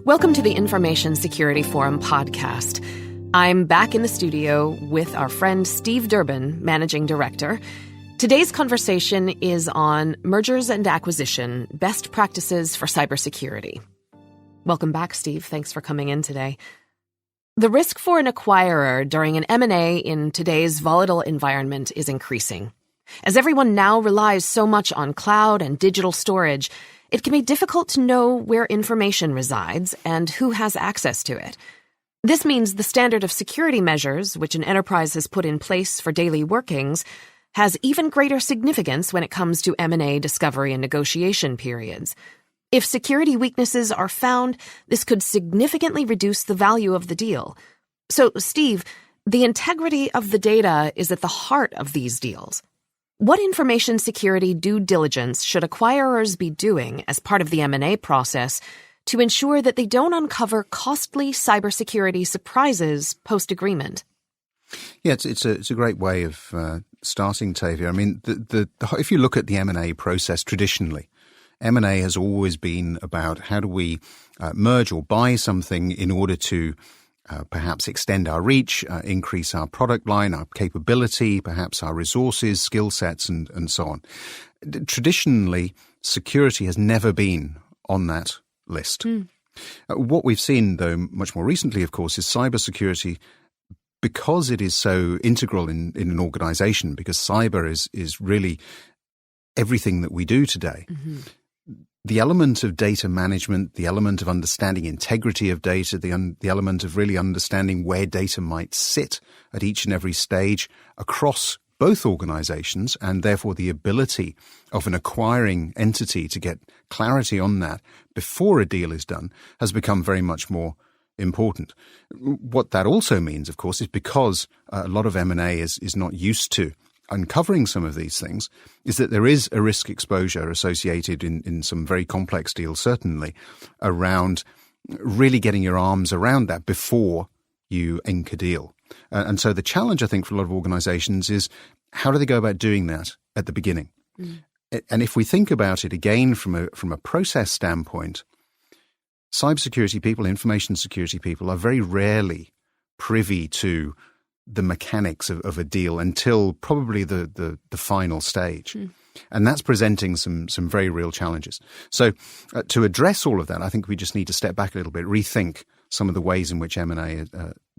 Welcome to the Information Security Forum podcast. I'm back in the studio with our friend Steve Durbin, Managing Director. Today's conversation is on mergers and acquisition, best practices for cybersecurity. Welcome back, Steve. Thanks for coming in today. The risk for an acquirer during an M&A in today's volatile environment is increasing. As everyone now relies so much on cloud and digital storage, it can be difficult to know where information resides and who has access to it. This means the standard of security measures, which an enterprise has put in place for daily workings, has even greater significance when it comes to M&A discovery and negotiation periods. If security weaknesses are found, this could significantly reduce the value of the deal. So, Steve, the integrity of the data is at the heart of these deals. What information security due diligence should acquirers be doing as part of the M&A process to ensure that they don't uncover costly cybersecurity surprises post-agreement? Yeah, it's a great way of starting, Tavia. I mean, if you look at the M&A process traditionally, M&A has always been about how do we merge or buy something in order to perhaps extend our reach, increase our product line, our capability, perhaps our resources, skill sets, and so on. Traditionally, security has never been on that list. What we've seen, though, much more recently, of course, is cybersecurity, because it is so integral in an organization, because cyber is really everything that we do today. Mm-hmm. The element of data management, the element of understanding integrity of data, the element of really understanding where data might sit at each and every stage across both organizations, and therefore the ability of an acquiring entity to get clarity on that before a deal is done, has become very much more important. What that also means, of course, is because a lot of M&A is not used to uncovering some of these things, is that there is a risk exposure associated in some very complex deals, certainly, around really getting your arms around that before you ink a deal. And so the challenge, I think, for a lot of organizations is how do they go about doing that at the beginning? And if we think about it again from a process standpoint, cybersecurity people, information security people are very rarely privy to the mechanics of a deal until probably the final stage. And that's presenting some very real challenges. So to address all of that, I think we just need to step back a little bit, rethink some of the ways in which M&A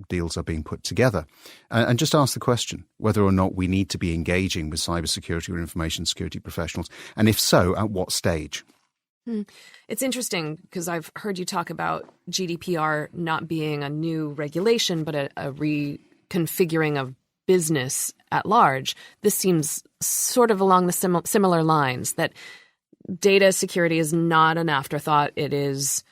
deals are being put together, and just ask the question whether or not we need to be engaging with cybersecurity or information security professionals, and if so, at what stage. It's interesting because I've heard you talk about GDPR not being a new regulation, but a reconfiguring of business at large. This seems sort of along the similar lines, that data security is not an afterthought. It is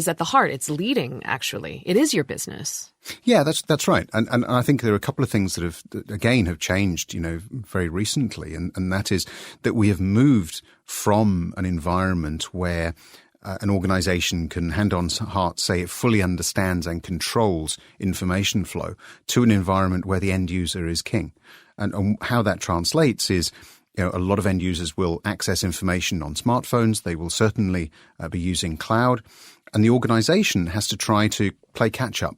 at the heart. It's leading, actually. It is your business. Yeah, that's right. And I think there are a couple of things that have changed, very recently. And that is that we have moved from an environment where an organization can, hand on heart, say it fully understands and controls information flow, to an environment where the end user is king. And how that translates is, a lot of end users will access information on smartphones. They will certainly be using cloud. And the organization has to try to play catch up.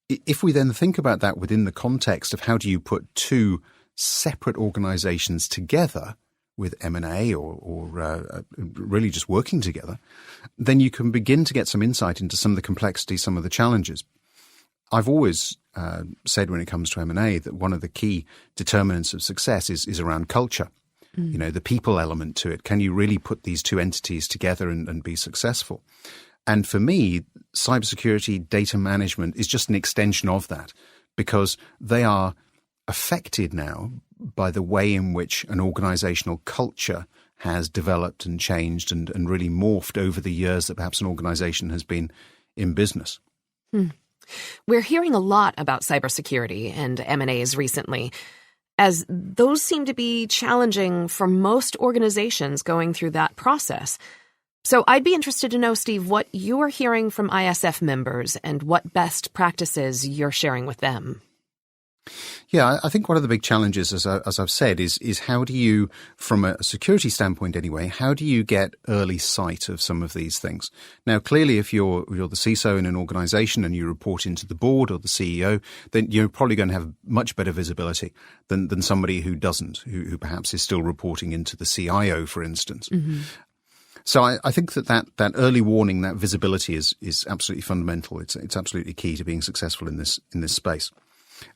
If we then think about that within the context of how do you put two separate organizations together with M&A or really just working together, then you can begin to get some insight into some of the complexity, some of the challenges. I've always said when it comes to M&A that one of the key determinants of success is around culture. The people element to it. Can you really put these two entities together and be successful? And for me, cybersecurity, data management is just an extension of that, because they are affected now by the way in which an organizational culture has developed and changed and really morphed over the years that perhaps an organization has been in business. We're hearing a lot about cybersecurity and M&As recently, as those seem to be challenging for most organizations going through that process. So I'd be interested to know, Steve, what you are hearing from ISF members and what best practices you're sharing with them. Yeah, I think one of the big challenges, as I've said, is how do you, from a security standpoint anyway, how do you get early sight of some of these things? Now, clearly, if you're the CISO in an organization and you report into the board or the CEO, then you're probably going to have much better visibility than somebody who doesn't, who perhaps is still reporting into the CIO, for instance. Mm-hmm. So I think that early warning, that visibility is absolutely fundamental. It's absolutely key to being successful in this space.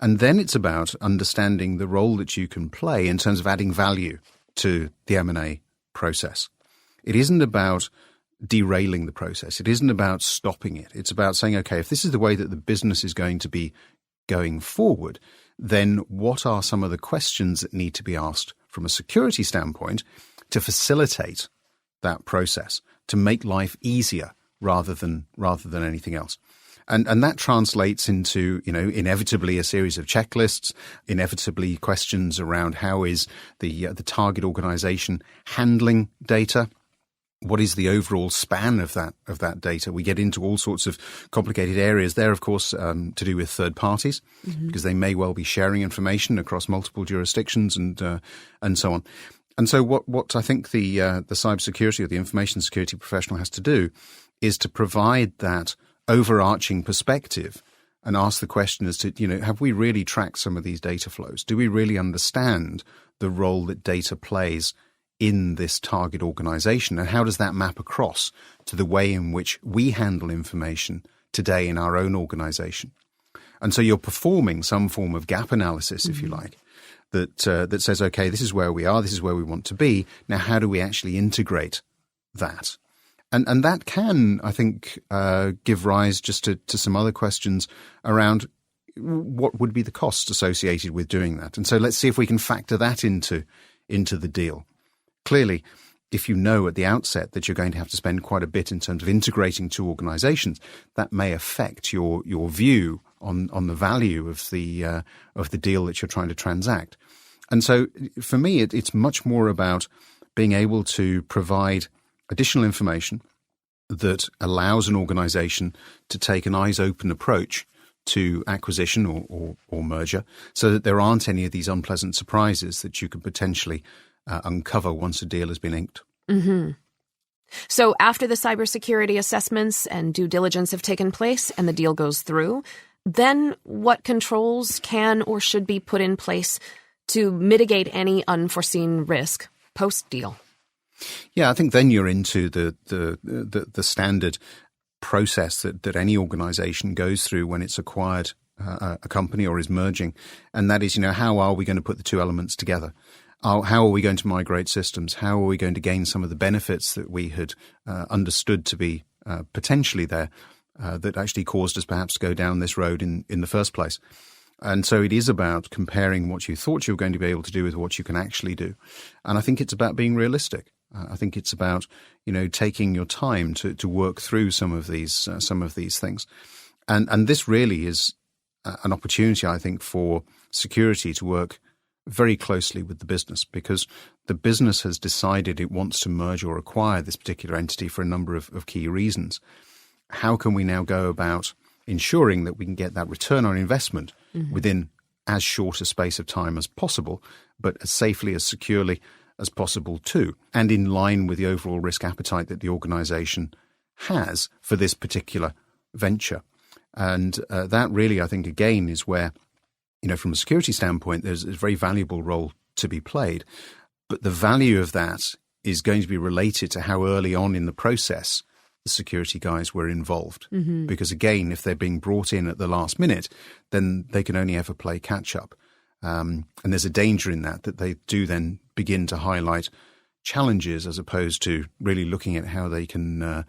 And then it's about understanding the role that you can play in terms of adding value to the M&A process. It isn't about derailing the process. It isn't about stopping it. It's about saying, okay, if this is the way that the business is going to be going forward, then what are some of the questions that need to be asked from a security standpoint to facilitate that process, to make life easier rather than anything else? And that translates into, inevitably a series of checklists, inevitably questions around how is the target organization handling data? What is the overall span of that data? We get into all sorts of complicated areas there, of course, to do with third parties, mm-hmm. because they may well be sharing information across multiple jurisdictions and so on. And so what I think the cybersecurity or the information security professional has to do is to provide that overarching perspective and ask the question as to, have we really tracked some of these data flows? Do we really understand the role that data plays in this target organization? And how does that map across to the way in which we handle information today in our own organization? And so you're performing some form of gap analysis, if you like, that says, okay, this is where we are, this is where we want to be. Now, how do we actually integrate that? And that can, I think, give rise just to some other questions around what would be the cost associated with doing that. And so let's see if we can factor that into the deal. Clearly, if you know at the outset that you're going to have to spend quite a bit in terms of integrating two organizations, that may affect your view on the value of the deal that you're trying to transact. And so for me, it's much more about being able to provide additional information that allows an organization to take an eyes-open approach to acquisition or merger so that there aren't any of these unpleasant surprises that you could potentially uncover once a deal has been inked. Mm-hmm. So after the cybersecurity assessments and due diligence have taken place and the deal goes through, then what controls can or should be put in place to mitigate any unforeseen risk post-deal? Yeah, I think then you're into the standard process that any organization goes through when it's acquired a company or is merging. And that is, how are we going to put the two elements together? How are we going to migrate systems? How are we going to gain some of the benefits that we had understood to be potentially there that actually caused us perhaps to go down this road in the first place? And so it is about comparing what you thought you were going to be able to do with what you can actually do. And I think it's about being realistic. I think it's about, taking your time to work through some of these things. And this really is an opportunity, I think, for security to work very closely with the business, because the business has decided it wants to merge or acquire this particular entity for a number of key reasons. How can we now go about ensuring that we can get that return on investment within as short a space of time as possible, but as safely, as securely as possible too, and in line with the overall risk appetite that the organization has for this particular venture? And that really, I think, again, is where, from a security standpoint, there's a very valuable role to be played. But the value of that is going to be related to how early on in the process the security guys were involved. Mm-hmm. Because again, if they're being brought in at the last minute, then they can only ever play catch up. And there's a danger in that they do then begin to highlight challenges as opposed to really looking at how they can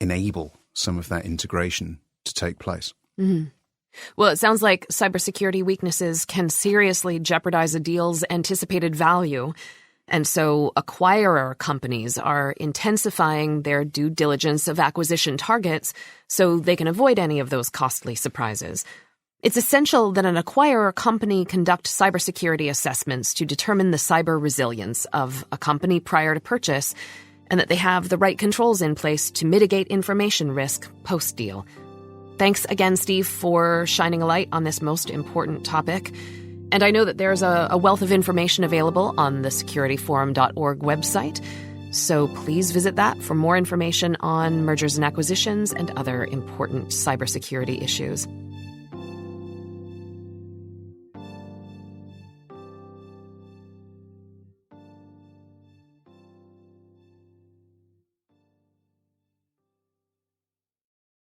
enable some of that integration to take place. Mm-hmm. Well, it sounds like cybersecurity weaknesses can seriously jeopardize a deal's anticipated value. And so acquirer companies are intensifying their due diligence of acquisition targets so they can avoid any of those costly surprises. It's essential that an acquirer company conduct cybersecurity assessments to determine the cyber resilience of a company prior to purchase, and that they have the right controls in place to mitigate information risk post-deal. Thanks again, Steve, for shining a light on this most important topic. And I know that there's a wealth of information available on the securityforum.org website, so please visit that for more information on mergers and acquisitions and other important cybersecurity issues.